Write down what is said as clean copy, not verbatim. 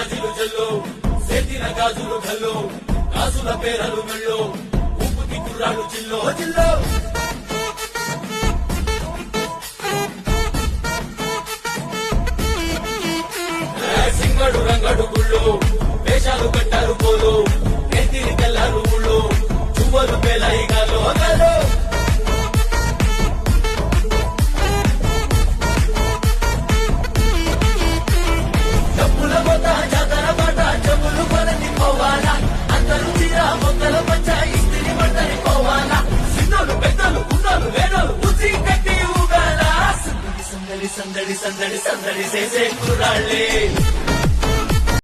జాజిలు జల్లో సేతిన గాజులు గల్లో గాజుల పేరలు మెళ్ళో ఉప్పుకి కుర్రాడు చిల్లో జిల్లో సింగడు రంగడు గుళ్ళు వేషాలు కట్టారు పోలు నెత్తిని తెల్లారు ఊళ్ళు చువ్వలు పేలాయి గాలో గాలో డబ్బుల మొత్త జాతర పాట చెవులు కొనని పోవాలా అందరూ చీర మొక్కల పంచ ఇస్తిరి పడతని పోవాలా సిన్నోలు పెద్దలు ఉన్నోలు వేణోలు ఉచి కట్టి ఊగాల సందడి సందడి సందడి సందడి సందడి చేసే కుర్రాళ్ళే